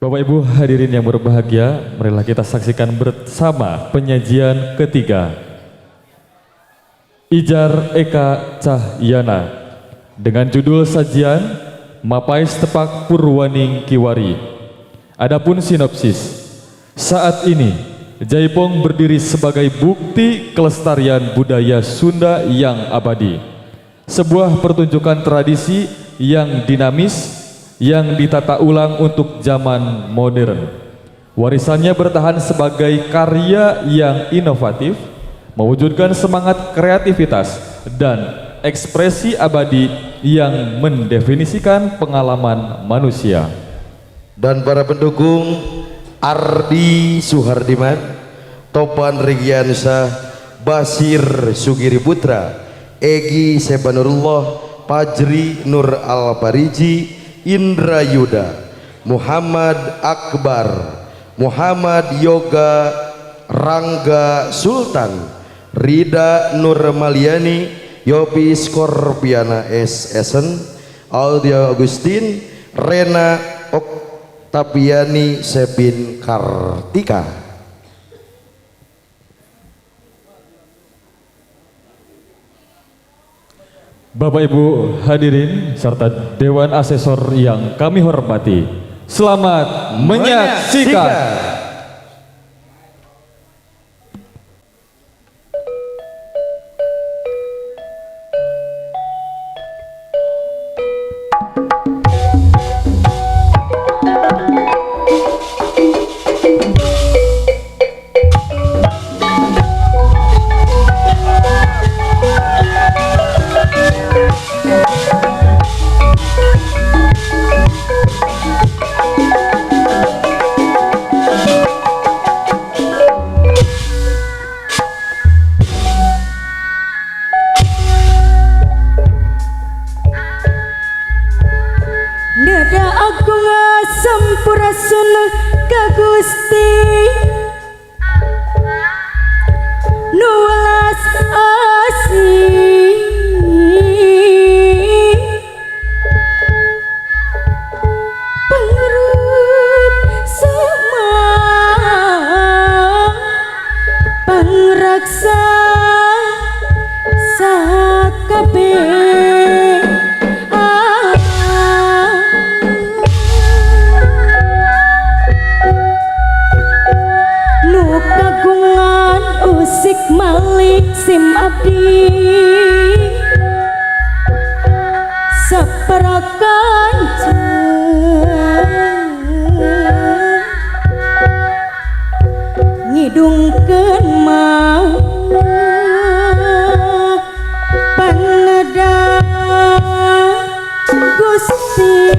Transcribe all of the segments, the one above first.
Bapak Ibu hadirin yang berbahagia, marilah kita saksikan bersama penyajian ketiga. Ijar Eka Cahyana dengan judul sajian Mapais Tepak Purwaning Kiwari. Adapun sinopsis, saat ini Jaipong berdiri sebagai bukti kelestarian budaya Sunda yang abadi. Sebuah pertunjukan tradisi yang dinamis, yang ditata ulang untuk zaman modern. Warisannya bertahan sebagai karya yang inovatif, mewujudkan semangat kreativitas dan ekspresi abadi yang mendefinisikan pengalaman manusia. Dan para pendukung, Ardi Suhardiman, Topan Regiansyah, Basir Sugiri Putra, Egi Sebanurullah, Pajri Nur Al-Pariji, Indra Yuda, Muhammad Akbar, Muhammad Yoga Rangga Sultan, Rida Nur Maliani, Yopi Skorpiana S. Esen, Aldia Agustin, Rena Oktaviani Sepin Kartika. Bapak Ibu hadirin serta Dewan Asesor yang kami hormati, selamat menyaksikan. Sampurasun ka Gusti nu welas asih pangruk sama pangraksa sakabeh. Usik malik sim abdi saparakan ngidungkeun mah paneda Gusti.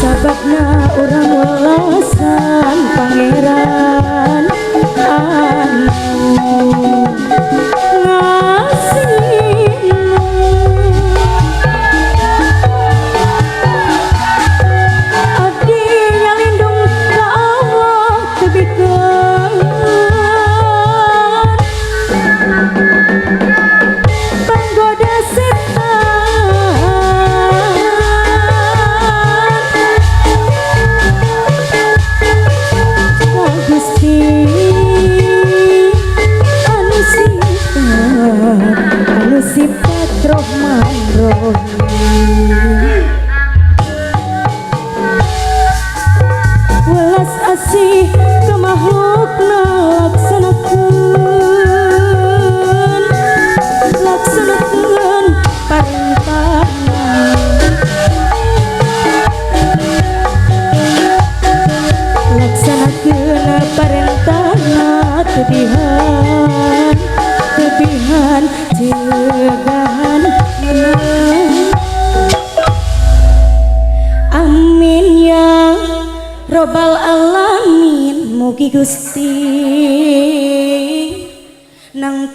Sababna urang welasan pangeran anu ngasihna abdi nyalindung ka Allah tebikeun panggoda setan Gusti anu Gusti nang